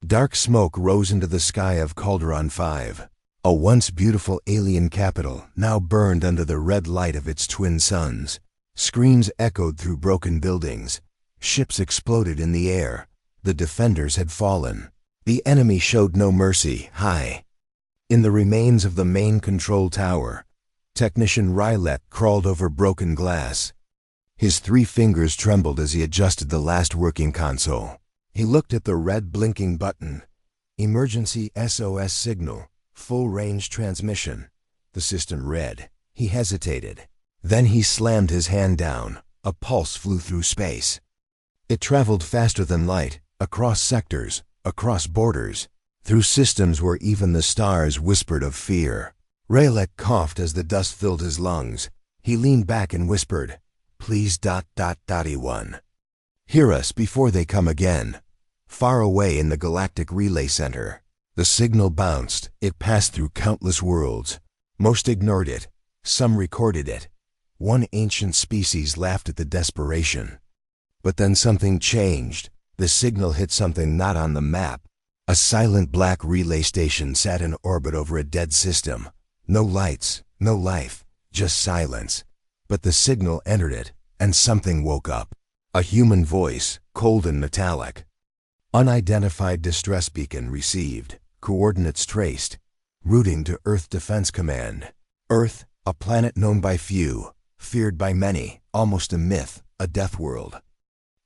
Dark smoke rose into the sky of Calderon 5. A once beautiful alien capital now burned under the red light of its twin suns. Screams echoed through broken buildings. Ships exploded in the air. The defenders had fallen. The enemy showed no mercy. High in the remains of the main control tower, Technician Rylek crawled over broken glass. His 3 fingers trembled as he adjusted the last working console. He looked at the red blinking button. Emergency SOS signal. Full range transmission. The system read. He hesitated. Then he slammed his hand down. A pulse flew through space. It traveled faster than light, across sectors, across borders, through systems where even the stars whispered of fear. Rylek coughed as the dust filled his lungs. He leaned back and whispered, "Please ... E1. Hear us before they come again." Far away in the galactic relay center, the signal bounced. It passed through countless worlds. Most ignored it. Some recorded it. One ancient species laughed at the desperation. But then something changed. The signal hit something not on the map. A silent black relay station sat in orbit over a dead system. No lights, no life, just silence. But the signal entered it, and something woke up. A human voice, cold and metallic. Unidentified distress beacon received. Coordinates traced. Routing to Earth Defense Command. Earth, a planet known by few, feared by many, almost a myth, a death world.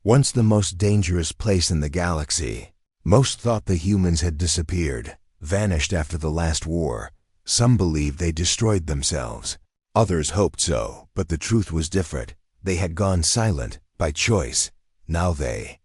Once the most dangerous place in the galaxy. Most thought the humans had disappeared, vanished after the last war. Some believed they destroyed themselves. Others hoped so, but the truth was different. They had gone silent, by choice. Now they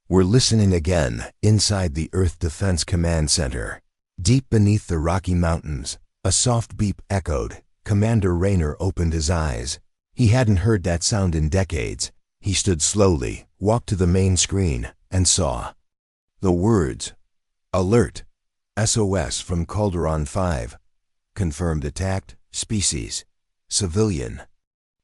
were listening again, inside the Earth Defense Command Center. Deep beneath the Rocky Mountains, a soft beep echoed. Commander Raynor opened his eyes. He hadn't heard that sound in decades. He stood slowly, walked to the main screen, and saw the words, "Alert, SOS from Calderon 5. Confirmed attacked, species, civilian.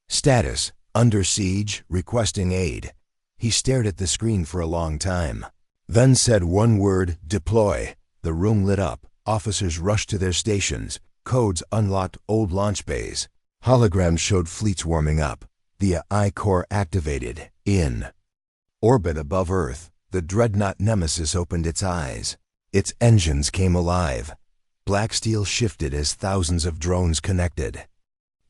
Status, under siege, requesting aid." He stared at the screen for a long time, then said one word, "Deploy." The room lit up. Officers rushed to their stations. Codes unlocked old launch bays. Holograms showed fleets warming up. The AI core activated. In orbit above Earth, the dreadnought Nemesis opened its eyes. Its engines came alive. Black steel shifted as thousands of drones connected.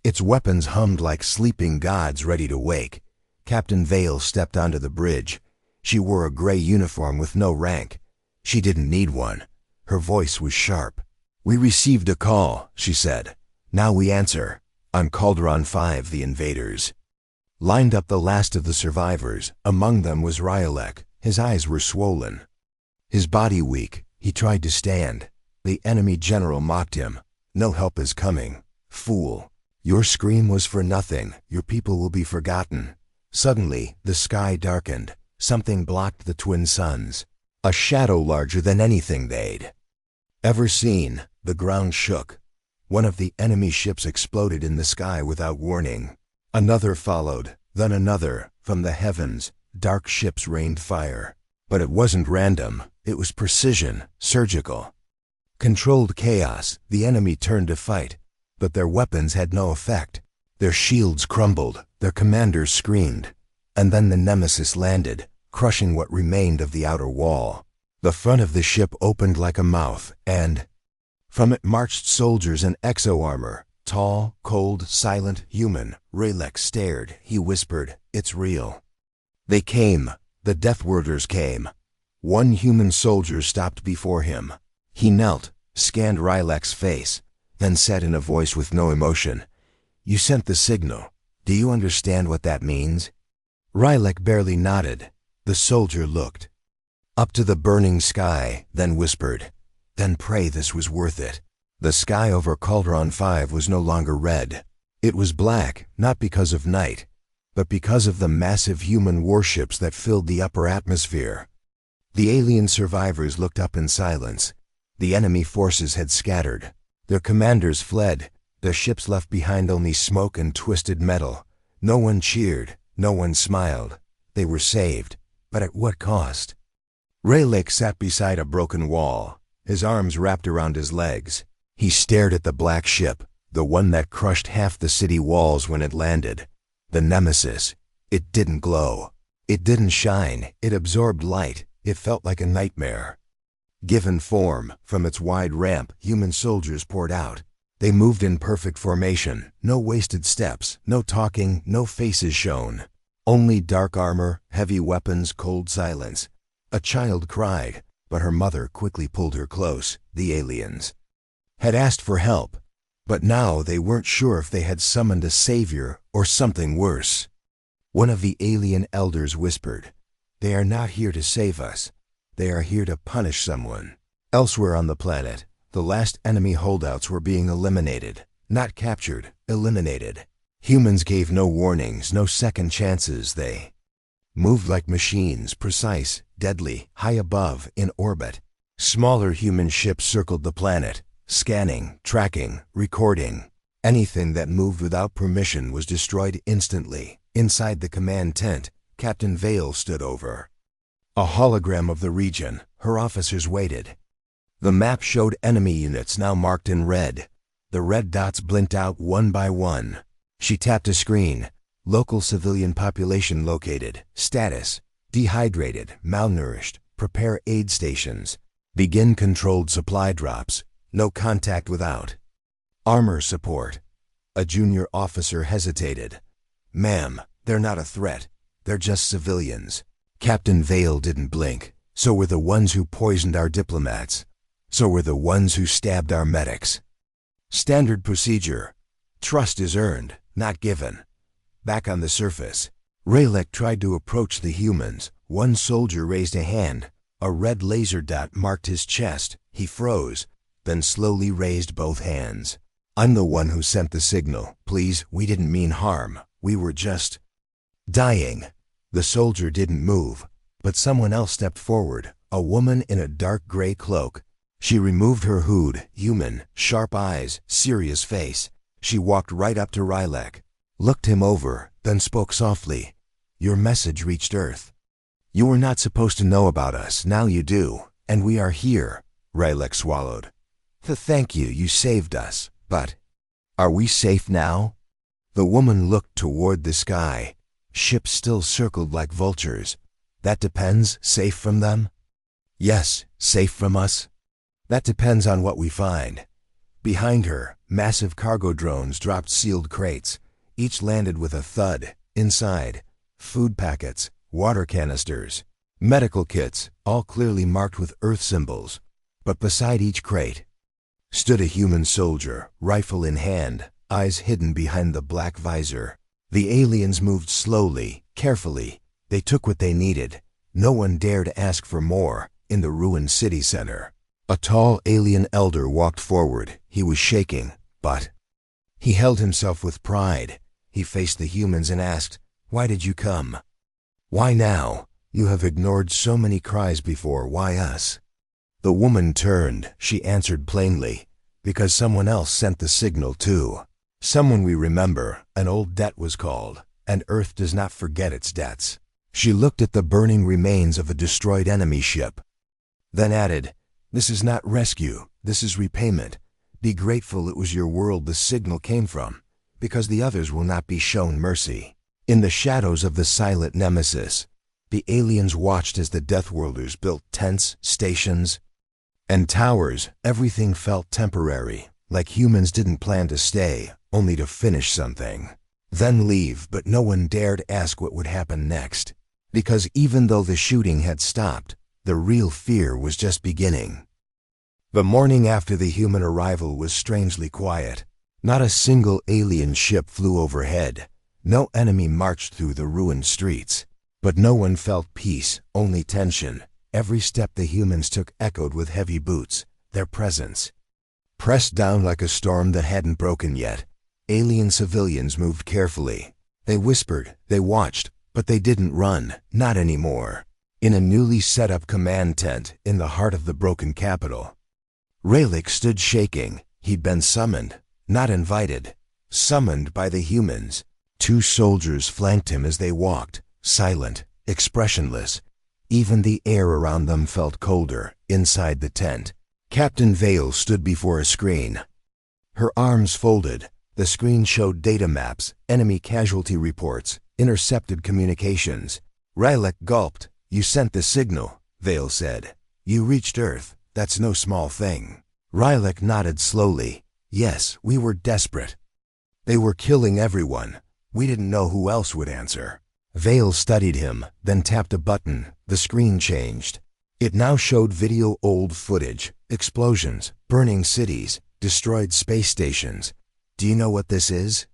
Its weapons hummed like sleeping gods ready to wake. Captain Vale stepped onto the bridge. She wore a gray uniform with no rank. She didn't need one. Her voice was sharp. "We received a call," she said. "Now we answer. On Calderon 5, the invaders." Lined up the last of the survivors. Among them was Rylek. His eyes were swollen. His body weak. He tried to stand. The enemy general mocked him. "No help is coming. Fool. Your scream was for nothing. Your people will be forgotten." Suddenly, the sky darkened. Something blocked the twin suns. A shadow larger than anything they'd ever seen. The ground shook. One of the enemy ships exploded in the sky without warning. Another followed, then another. From the heavens, dark ships rained fire. But it wasn't random. It was precision, surgical. Controlled chaos. The enemy turned to fight, but their weapons had no effect. Their shields crumbled. Their commanders screamed. And then the Nemesis landed, crushing what remained of the outer wall. The front of the ship opened like a mouth, and from it marched soldiers in exo-armor. Tall, cold, silent, human. Rylek stared. He whispered, "It's real." They came. The Deathworlders came. One human soldier stopped before him. He knelt, scanned Rylek's face, then said in a voice with no emotion, "You sent the signal. Do you understand what that means?" Rylek barely nodded. The soldier looked up to the burning sky, then whispered, "Then pray this was worth it." The sky over Calderon 5 was no longer red. It was black, not because of night, but because of the massive human warships that filled the upper atmosphere. The alien survivors looked up in silence. The enemy forces had scattered. Their commanders fled. Their ships left behind only smoke and twisted metal. No one cheered. No one smiled. They were saved. But at what cost? Rayleigh sat beside a broken wall, his arms wrapped around his legs. He stared at the black ship, the one that crushed half the city walls when it landed. The Nemesis. It didn't glow. It didn't shine. It absorbed light. It felt like a nightmare. Given form, from its wide ramp, human soldiers poured out. They moved in perfect formation, no wasted steps, no talking, no faces shown. Only dark armor, heavy weapons, cold silence. A child cried, but her mother quickly pulled her close. The aliens had asked for help, but now they weren't sure if they had summoned a savior or something worse. One of the alien elders whispered, "They are not here to save us. They are here to punish someone." Elsewhere on the planet, the last enemy holdouts were being eliminated. Not captured, eliminated. Humans gave no warnings, no second chances. They moved like machines, precise, deadly, high above, in orbit. Smaller human ships circled the planet, scanning, tracking, recording. Anything that moved without permission was destroyed instantly. Inside the command tent, Captain Vale stood over a hologram of the region. Her officers waited. The map showed enemy units now marked in red. The red dots blinked out one by one. She tapped a screen. Local civilian population located. Status: dehydrated, malnourished. Prepare aid stations. Begin controlled supply drops. No contact without armor support. A junior officer hesitated. "Ma'am, they're not a threat. They're just civilians." Captain Vale didn't blink. So were the ones who poisoned our diplomats. So were the ones who stabbed our medics. Standard procedure. Trust is earned, not given. Back on the surface, Rayleigh tried to approach the humans. One soldier raised a hand. A red laser dot marked his chest. He froze, then slowly raised both hands. "I'm the one who sent the signal. Please, we didn't mean harm. We were just dying." The soldier didn't move, but someone else stepped forward, a woman in a dark gray cloak. She removed her hood, human, sharp eyes, serious face. She walked right up to Rayleigh, looked him over, then spoke softly. "Your message reached Earth. You were not supposed to know about us, now you do, and we are here." Rayleigh swallowed. "Thank you, you saved us, but are we safe now?" The woman looked toward the sky. Ships still circled like vultures. "That depends. Safe from them?" "Yes, safe from us." "That depends on what we find." Behind her, massive cargo drones dropped sealed crates. Each landed with a thud. Inside, food packets, water canisters, medical kits, all clearly marked with Earth symbols. But beside each crate stood a human soldier, rifle in hand, eyes hidden behind the black visor. The aliens moved slowly, carefully. They took what they needed. No one dared ask for more. In the ruined city center, a tall alien elder walked forward. He was shaking, but he held himself with pride. He faced the humans and asked, "Why did you come? Why now? You have ignored so many cries before. Why us?" The woman turned. She answered plainly, "Because someone else sent the signal too. Someone we remember. An old debt was called, and Earth does not forget its debts." She looked at the burning remains of a destroyed enemy ship, then added, "This is not rescue. This is repayment. Be grateful it was your world the signal came from, because the others will not be shown mercy." In the shadows of the silent Nemesis, the aliens watched as the Deathworlders built tents, stations, and towers. Everything felt temporary, like humans didn't plan to stay, only to finish something, then leave. But no one dared ask what would happen next, because even though the shooting had stopped, the real fear was just beginning. The morning after the human arrival was strangely quiet. Not a single alien ship flew overhead. No enemy marched through the ruined streets. But no one felt peace, only tension. Every step the humans took echoed with heavy boots, their presence pressed down like a storm that hadn't broken yet. Alien civilians moved carefully. They whispered, they watched, but they didn't run, not anymore. In a newly set-up command tent in the heart of the broken capital, Rayleigh stood shaking. He'd been summoned, not invited. Summoned by the humans. Two soldiers flanked him as they walked, silent, expressionless. Even the air around them felt colder. Inside the tent, Captain Vale stood before a screen. Her arms folded. The screen showed data maps, enemy casualty reports, intercepted communications. Rylek gulped. "You sent the signal," Vale said. "You reached Earth. That's no small thing." Rylek nodded slowly. "Yes, we were desperate. They were killing everyone. We didn't know who else would answer." Vale studied him, then tapped a button. The screen changed. It now showed video-old footage, explosions, burning cities, destroyed space stations. "Do you know what this is?"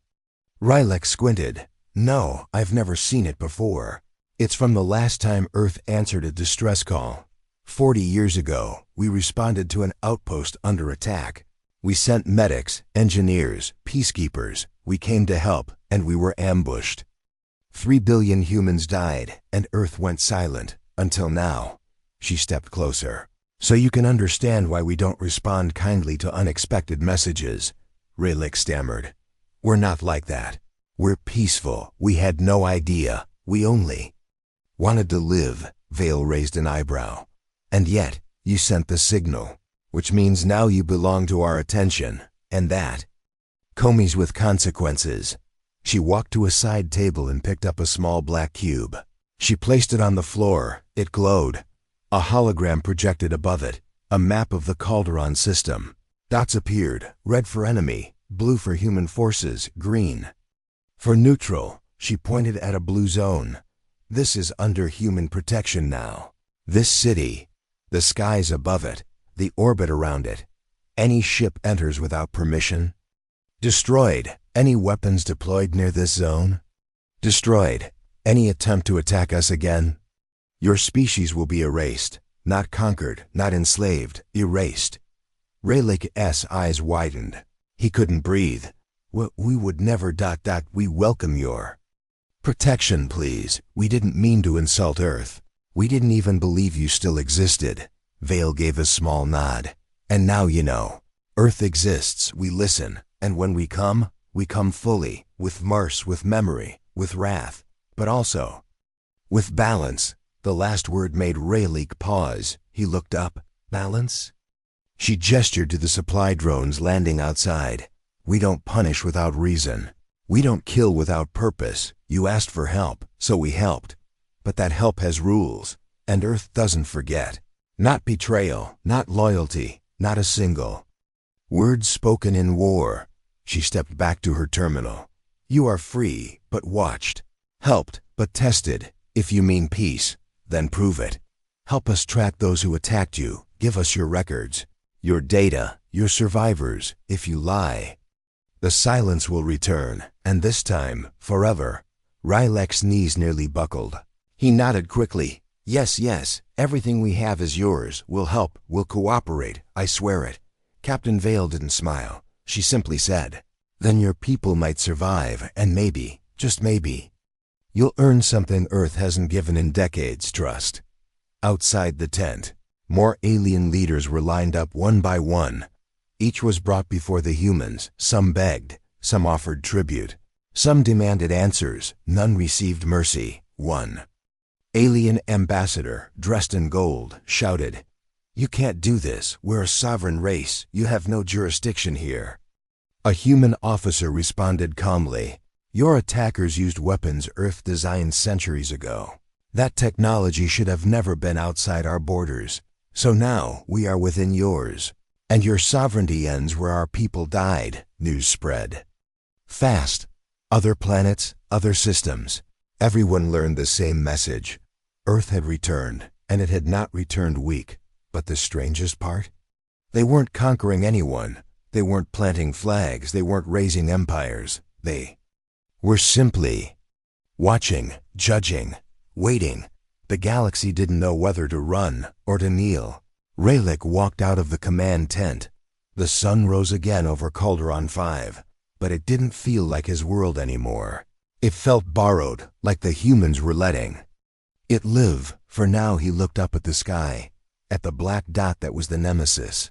Rylek squinted. "No, I've never seen it before. It's from the last time Earth answered a distress call. 40 years ago, we responded to an outpost under attack. We sent medics, engineers, peacekeepers. We came to help, and we were ambushed. 3 billion humans died, and Earth went silent, until now." She stepped closer. "So you can understand why we don't respond kindly to unexpected messages," Rylek stammered. "We're not like that. We're peaceful. We had no idea. We only wanted to live." Vale raised an eyebrow. "And yet, you sent the signal, which means now you belong to our attention, and that comes with consequences." She walked to a side table and picked up a small black cube. She placed it on the floor. It glowed. A hologram projected above it, a map of the Calderon system. Dots appeared, red for enemy, blue for human forces, green for neutral. She pointed at a blue zone. "This is under human protection now. This city, the skies above it, the orbit around it. Any ship enters without permission, destroyed. Any weapons deployed near this zone, destroyed. Any attempt to attack us again, your species will be erased. Not conquered, not enslaved, erased." Rylek's eyes widened. He couldn't breathe. We would never ... We welcome your protection, please. We didn't mean to insult Earth. We didn't even believe you still existed." Vale gave a small nod. "And now you know. Earth exists, we listen, and when we come fully, with mercy, with memory, with wrath, but also with balance." The last word made Rylek pause. He looked up. "Balance?" She gestured to the supply drones landing outside. "We don't punish without reason. We don't kill without purpose. You asked for help, so we helped. But that help has rules, and Earth doesn't forget. Not betrayal, not loyalty, not a single word spoken in war." She stepped back to her terminal. "You are free, but watched. Helped, but tested. If you mean peace, then prove it. Help us track those who attacked you. Give us your records, your data, your survivors. If you lie, the silence will return, and this time, forever." Rylek's knees nearly buckled. He nodded quickly. Yes, everything we have is yours. We'll help, we'll cooperate, I swear it." Captain Vale didn't smile. She simply said, "Then your people might survive, and maybe, just maybe, you'll earn something Earth hasn't given in decades, trust." Outside the tent, more alien leaders were lined up one by one. Each was brought before the humans. Some begged, some offered tribute, some demanded answers. None received mercy. One alien ambassador, dressed in gold, shouted, "You can't do this. We're a sovereign race. You have no jurisdiction here." A human officer responded calmly, "Your attackers used weapons Earth designed centuries ago. That technology should have never been outside our borders. So now we are within yours. And your sovereignty ends where our people died." News spread fast. Other planets, other systems. Everyone learned the same message. Earth had returned, and it had not returned weak. But the strangest part? They weren't conquering anyone. They weren't planting flags. They weren't raising empires. They were simply watching, judging, waiting. The galaxy didn't know whether to run or to kneel. Rylek walked out of the command tent. The sun rose again over Calderon 5, but it didn't feel like his world anymore. It felt borrowed, like the humans were letting it live. For now he looked up at the sky, at the black dot that was the Nemesis.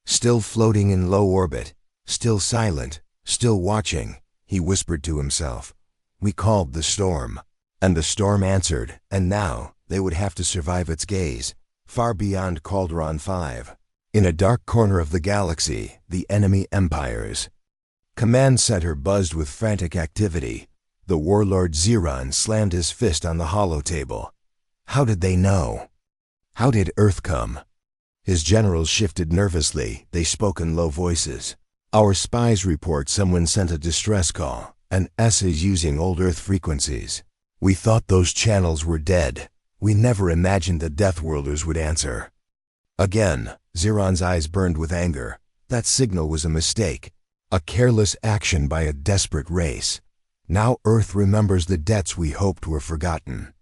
Still floating in low orbit, still silent, still watching, he whispered to himself. "We called the storm, and the storm answered, and now They would have to survive its gaze, far beyond Calderon 5. In a dark corner of the galaxy, the enemy empires. Command Center buzzed with frantic activity. The warlord Xeron slammed his fist on the holotable. How did they know? How did Earth come? His generals shifted nervously. They spoke in low voices. Our spies report someone sent a distress call. An S is using old Earth frequencies. We thought those channels were dead. We never imagined the Deathworlders would answer. Again, Xeron's eyes burned with anger. That signal was a mistake. A careless action by a desperate race. Now Earth remembers the debts we hoped were forgotten.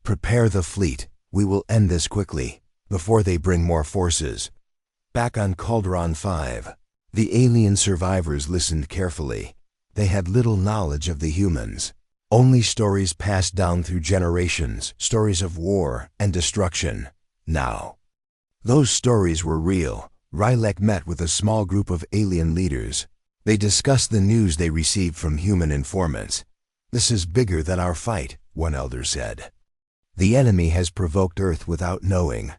Prepare the fleet. We will end this quickly, before they bring more forces. Back on Calderon 5, the alien survivors listened carefully. They had little knowledge of the humans. Only stories passed down through generations, stories of war and destruction. Now, those stories were real. Rylek met with a small group of alien leaders. They discussed the news they received from human informants. This is bigger than our fight, one elder said. The enemy has provoked Earth without knowing.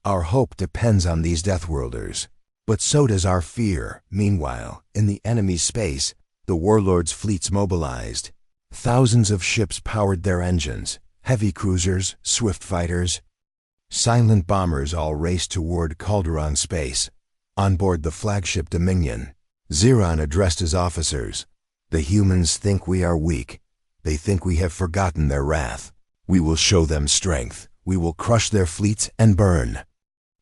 Our hope depends on these Deathworlders. But so does our fear. Meanwhile, in the enemy's space, the warlords' fleets mobilized. Thousands of ships powered their engines. Heavy cruisers, swift fighters. Silent bombers all raced toward Calderon space. On board the flagship Dominion, Xeron addressed his officers. The humans think we are weak. They think we have forgotten their wrath. We will show them strength. We will crush their fleets and burn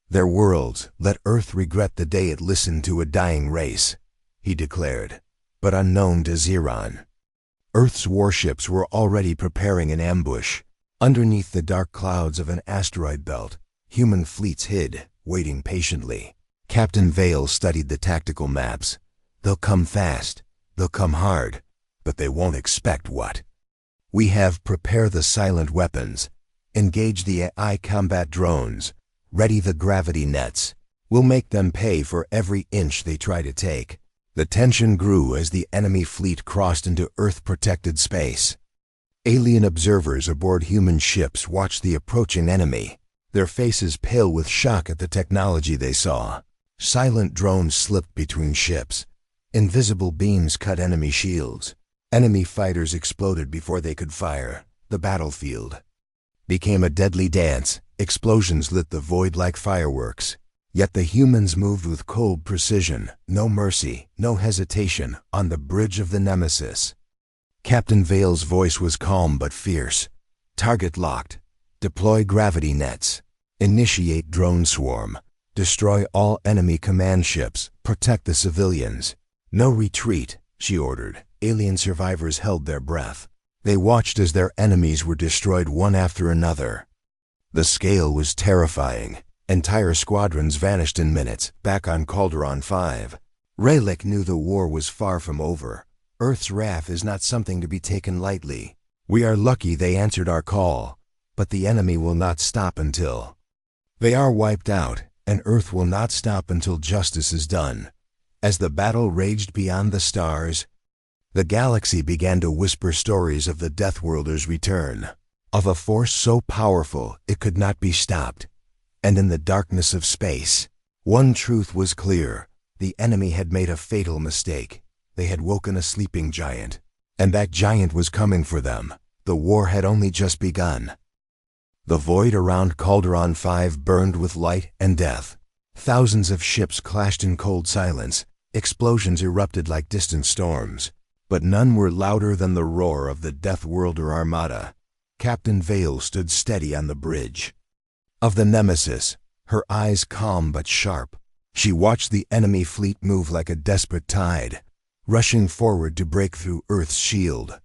their worlds. Let Earth regret the day it listened to a dying race, he declared. But unknown to Xeron, Earth's warships were already preparing an ambush. Underneath the dark clouds of an asteroid belt, human fleets hid, waiting patiently. Captain Vale studied the tactical maps. They'll come fast, they'll come hard, but they won't expect what? We have prepare the silent weapons, engage the AI combat drones, ready the gravity nets. We'll make them pay for every inch they try to take. The tension grew as the enemy fleet crossed into Earth-protected space. Alien observers aboard human ships watched the approaching enemy, their faces pale with shock at the technology they saw. Silent drones slipped between ships. Invisible beams cut enemy shields. Enemy fighters exploded before they could fire. The battlefield became a deadly dance. Explosions lit the void like fireworks. Yet the humans moved with cold precision, no mercy, no hesitation, on the bridge of the Nemesis. Captain Vale's voice was calm but fierce. Target locked. Deploy gravity nets. Initiate drone swarm. Destroy all enemy command ships. Protect the civilians. No retreat, she ordered. Alien survivors held their breath. They watched as their enemies were destroyed one after another. The scale was terrifying. Entire squadrons vanished in minutes, back on Calderon 5. Rylek knew the war was far from over. Earth's wrath is not something to be taken lightly. We are lucky they answered our call, but the enemy will not stop until they are wiped out, and Earth will not stop until justice is done. As the battle raged beyond the stars, the galaxy began to whisper stories of the Deathworlders' return, of a force so powerful it could not be stopped. And in the darkness of space, one truth was clear. The enemy had made a fatal mistake. They had woken a sleeping giant, and that giant was coming for them. The war had only just begun. The void around Calderon 5 burned with light and death. Thousands of ships clashed in cold silence. Explosions erupted like distant storms, but none were louder than the roar of the Deathworlder Armada. Captain Vale stood steady on the bridge of the Nemesis, her eyes calm but sharp. She watched the enemy fleet move like a desperate tide, rushing forward to break through Earth's shield.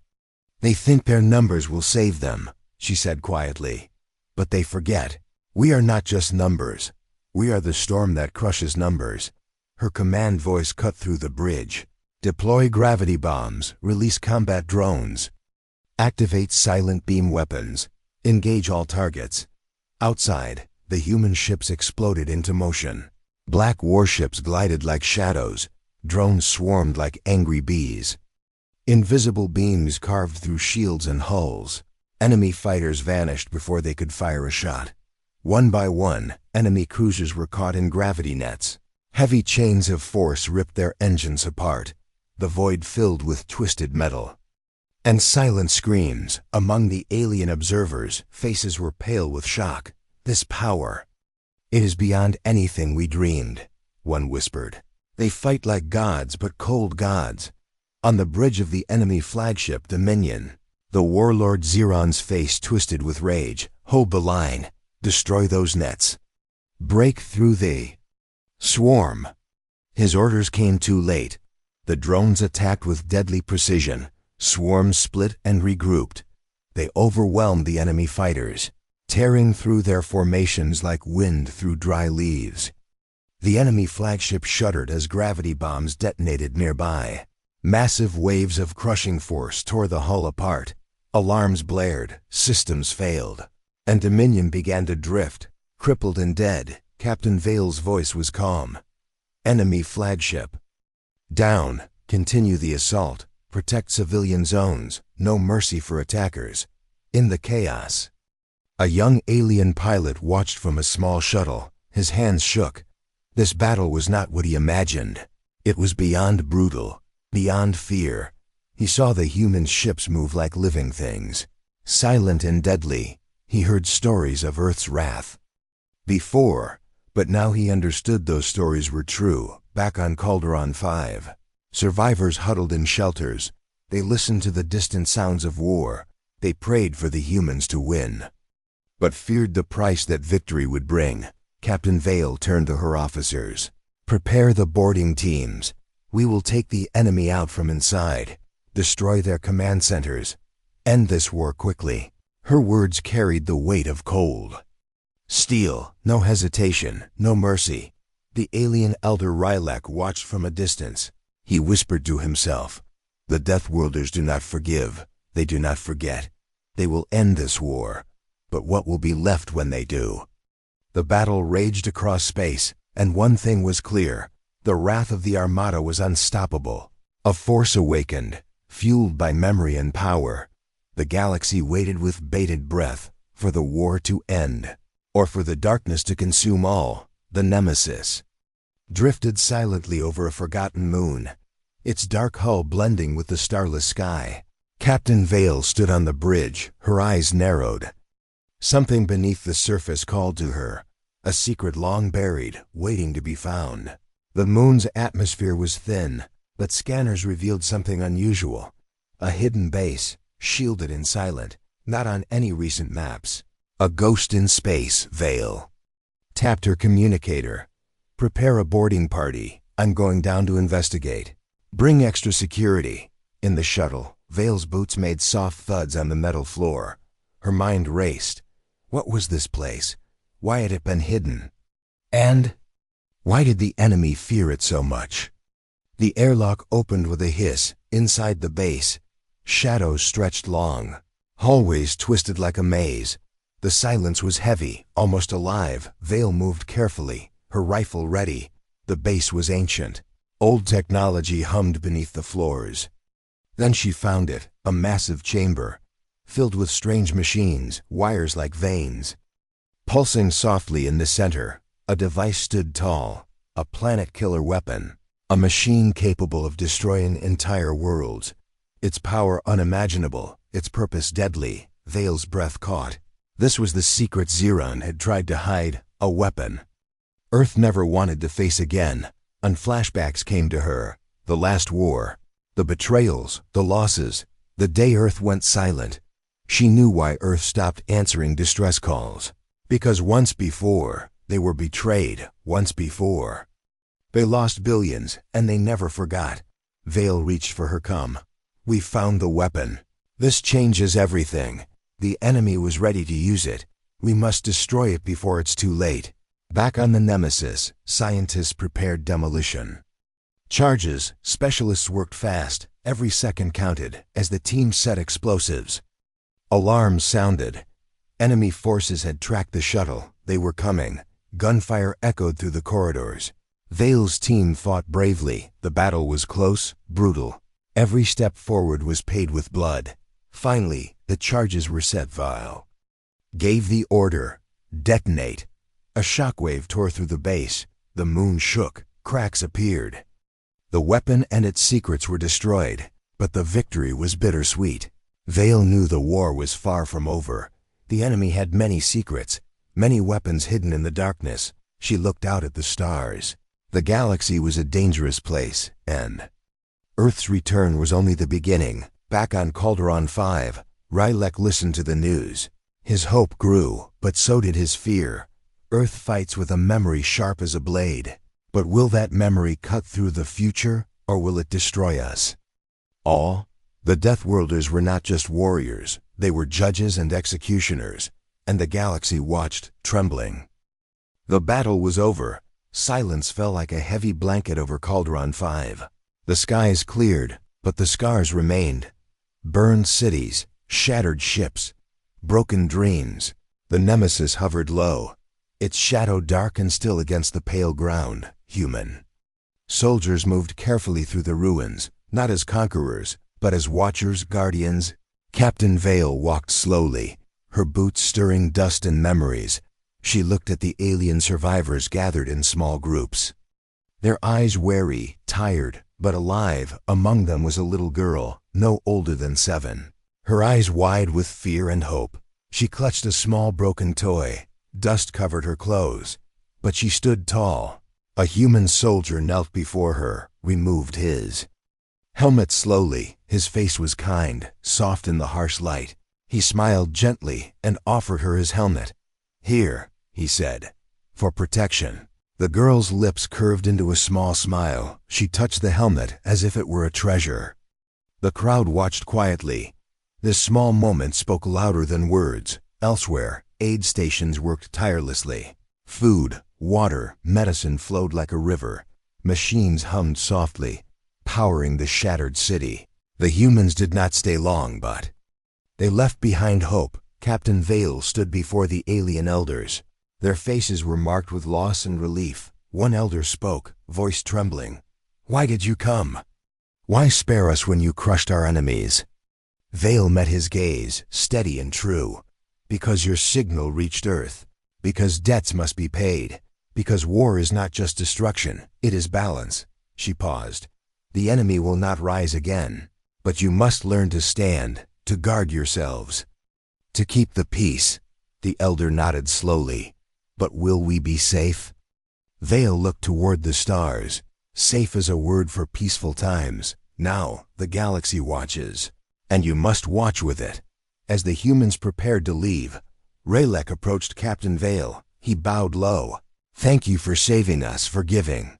They think their numbers will save them, she said quietly. But they forget. We are not just numbers. We are the storm that crushes numbers. Her command voice cut through the bridge. Deploy gravity bombs, release combat drones. Activate silent beam weapons. Engage all targets. Outside, the human ships exploded into motion. Black warships glided like shadows. Drones swarmed like angry bees. Invisible beams carved through shields and hulls. Enemy fighters vanished before they could fire a shot. One by one, enemy cruisers were caught in gravity nets. Heavy chains of force ripped their engines apart, the void filled with twisted metal. And silent screams among the alien observers, faces were pale with shock. This power, it is beyond anything we dreamed, one whispered. They fight like gods, but cold gods. On the bridge of the enemy flagship Dominion, the warlord Xeron's face twisted with rage. Hold the line. Destroy those nets. Break through the swarm. His orders came too late. The drones attacked with deadly precision. Swarms split and regrouped. They overwhelmed the enemy fighters, tearing through their formations like wind through dry leaves. The enemy flagship shuddered as gravity bombs detonated nearby. Massive waves of crushing force tore the hull apart. Alarms blared, systems failed, and Dominion began to drift, crippled and dead. Captain Vale's voice was calm. Enemy flagship. Down. Continue the assault. Protect civilian zones. No mercy for attackers. In the chaos, a young alien pilot watched from a small shuttle. His hands shook. This battle was not what he imagined. It was beyond brutal, beyond fear. He saw the human ships move like living things, silent and deadly. He heard stories of Earth's wrath before, but now he understood those stories were true. Back on Calderon 5, survivors huddled in shelters. They listened to the distant sounds of war. They prayed for the humans to win, but feared the price that victory would bring. Captain Vale turned to her officers. Prepare the boarding teams. We will take the enemy out from inside. Destroy their command centers. End this war quickly. Her words carried the weight of cold steel. No hesitation, no mercy. The alien elder Rylak watched from a distance. He whispered to himself, the Deathworlders do not forgive. They do not forget. They will end this war. But what will be left when they do? The battle raged across space, and one thing was clear. The wrath of the Armada was unstoppable. A force awakened, fueled by memory and power. The galaxy waited with bated breath for the war to end, or for the darkness to consume all. The Nemesis drifted silently over a forgotten moon, its dark hull blending with the starless sky. Captain Vale stood on the bridge, her eyes narrowed. Something beneath the surface called to her, a secret long buried, waiting to be found. The moon's atmosphere was thin, but scanners revealed something unusual. A hidden base, shielded and silent, not on any recent maps. A ghost in space. Vale tapped her communicator. Prepare a boarding party. I'm going down to investigate. Bring extra security. In the shuttle, Vale's boots made soft thuds on the metal floor. Her mind raced. What was this place? Why had it been hidden? And why did the enemy fear it so much? The airlock opened with a hiss. Inside the base, shadows stretched long. Hallways twisted like a maze. The silence was heavy, almost alive. Vale moved carefully, her rifle ready. The base was ancient. Old technology hummed beneath the floors. Then she found it, a massive chamber, filled with strange machines, wires like veins. Pulsing softly in the center, a device stood tall, a planet-killer weapon, a machine capable of destroying entire worlds. Its power unimaginable, its purpose deadly. Vale's breath caught. This was the secret Xeron had tried to hide, a weapon Earth never wanted to face again. And flashbacks came to her, the last war, the betrayals, the losses, the day Earth went silent. She knew why Earth stopped answering distress calls. Because once before, they were betrayed. Once before, they lost billions, and they never forgot. Vale reached for her cum. We found the weapon. This changes everything. The enemy was ready to use it. We must destroy it before it's too late. Back on the Nemesis, scientists prepared demolition charges. Specialists worked fast. Every second counted as the team set explosives. Alarms sounded. Enemy forces had tracked the shuttle. They were coming. Gunfire echoed through the corridors. Vale's team fought bravely. The battle was close, brutal. Every step forward was paid with blood. Finally, the charges were set. Vile gave the order, detonate. A shockwave tore through the base. The moon shook, cracks appeared. The weapon and its secrets were destroyed, but the victory was bittersweet. Vale knew the war was far from over. The enemy had many secrets, many weapons hidden in the darkness. She looked out at the stars. The galaxy was a dangerous place, and Earth's return was only the beginning. Back on Calderon 5, Rylek listened to the news. His hope grew, but so did his fear. Earth fights with a memory sharp as a blade. But will that memory cut through the future, or will it destroy us? The Deathworlders were not just warriors, they were judges and executioners, and the galaxy watched, trembling. The battle was over. Silence fell like a heavy blanket over Calderon 5. The skies cleared, but the scars remained. Burned cities, shattered ships, broken dreams. The nemesis hovered low, its shadow dark and still against the pale ground, human. Soldiers moved carefully through the ruins, not as conquerors, but as watchers, guardians. Captain Vale walked slowly, her boots stirring dust and memories. She looked at the alien survivors gathered in small groups. Their eyes wary, tired, but alive. Among them was a little girl, no older than 7. Her eyes wide with fear and hope. She clutched a small broken toy. Dust covered her clothes, but she stood tall. A human soldier knelt before her, removed his helmet slowly. His face was kind, soft in the harsh light. He smiled gently and offered her his helmet. "Here," he said, "for protection." The girl's lips curved into a small smile. She touched the helmet as if it were a treasure. The crowd watched quietly. This small moment spoke louder than words. Elsewhere, aid stations worked tirelessly. Food, water, medicine flowed like a river. Machines hummed softly, powering the shattered city. The humans did not stay long, but they left behind hope. Captain Vale stood before the alien elders. Their faces were marked with loss and relief. One elder spoke, voice trembling. "Why did you come? Why spare us when you crushed our enemies?" Vale met his gaze, steady and true. "Because your signal reached Earth. Because debts must be paid. Because war is not just destruction, it is balance." She paused. "The enemy will not rise again. But you must learn to stand, to guard yourselves, to keep the peace." The elder nodded slowly. "But will we be safe?" Vale looked toward the stars. Safe is a word for peaceful times. Now, the galaxy watches. And you must watch with it. As the humans prepared to leave, Rylek approached Captain Vale. He bowed low. "Thank you for saving us, for giving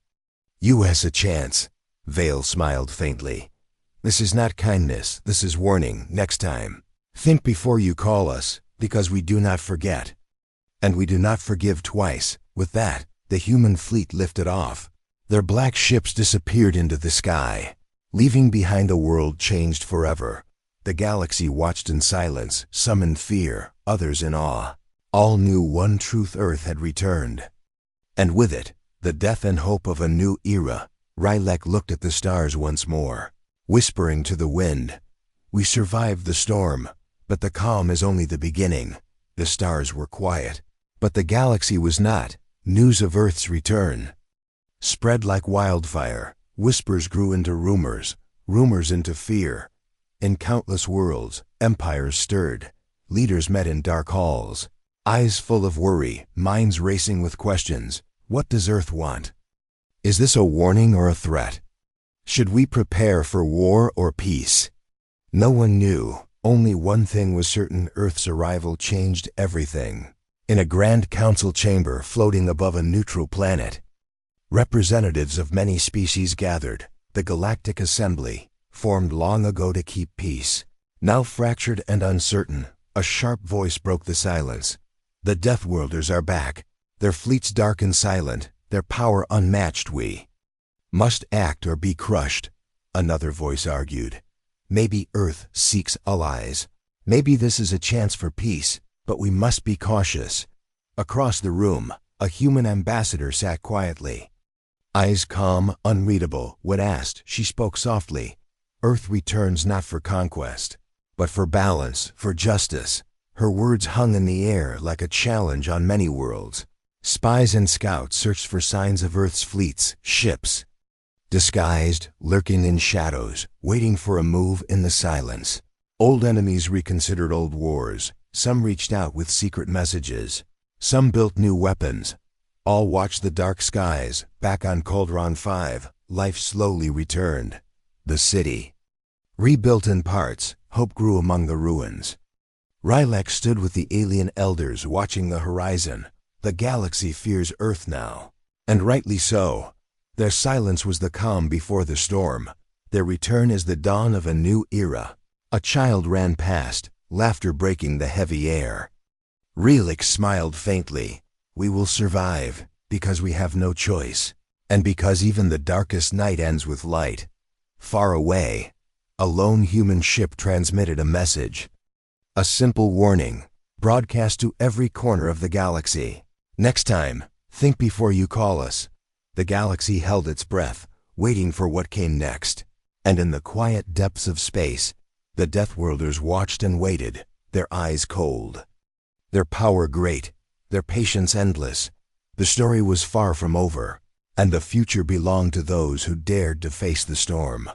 us a chance." Vale smiled faintly. "This is not kindness, this is warning. Next time, think before you call us, because we do not forget. And we do not forgive twice." With that, the human fleet lifted off. Their black ships disappeared into the sky, leaving behind a world changed forever. The galaxy watched in silence, some in fear, others in awe. All knew one truth: Earth had returned. And with it, the death and hope of a new era. Rylek looked at the stars once more, whispering to the wind, "We survived the storm, but the calm is only the beginning." The stars were quiet, but the galaxy was not. News of Earth's return spread like wildfire. Whispers grew into rumors, rumors into fear. In countless worlds, empires stirred. Leaders met in dark halls, eyes full of worry, minds racing with questions. What does Earth want? Is this a warning or a threat? Should we prepare for war or peace? No one knew. Only one thing was certain: Earth's arrival changed everything. In a grand council chamber floating above a neutral planet, representatives of many species gathered. The Galactic Assembly, formed long ago to keep peace, now fractured and uncertain. A sharp voice broke the silence. "The Deathworlders are back. Their fleets dark and silent, their power unmatched. We must act or be crushed." Another voice argued. "Maybe Earth seeks allies. Maybe this is a chance for peace, but we must be cautious." Across the room, a human ambassador sat quietly. Eyes calm, unreadable. When asked, she spoke softly. "Earth returns not for conquest, But for balance, for justice, her words hung in the air like a challenge on many worlds. Spies and scouts searched for signs of Earth's fleets, ships. Disguised, lurking in shadows, waiting for a move in the silence. Old enemies reconsidered old wars. Some reached out with secret messages. Some built new weapons. All watched the dark skies. Back on Calderon 5, life slowly returned. The city. Rebuilt in parts, hope grew among the ruins. Rylak stood with the alien elders watching the horizon. The galaxy fears Earth now. And rightly so. Their silence was the calm before the storm. Their return is the dawn of a new era. A child ran past, laughter breaking the heavy air. Rylak smiled faintly. We will survive, because we have no choice. And because even the darkest night ends with light. Far away, a lone human ship transmitted a message. A simple warning, broadcast to every corner of the galaxy. Next time, think before you call us. The galaxy held its breath, waiting for what came next. And in the quiet depths of space, the Deathworlders watched and waited, their eyes cold. Their power great, their patience endless. The story was far from over, and the future belonged to those who dared to face the storm.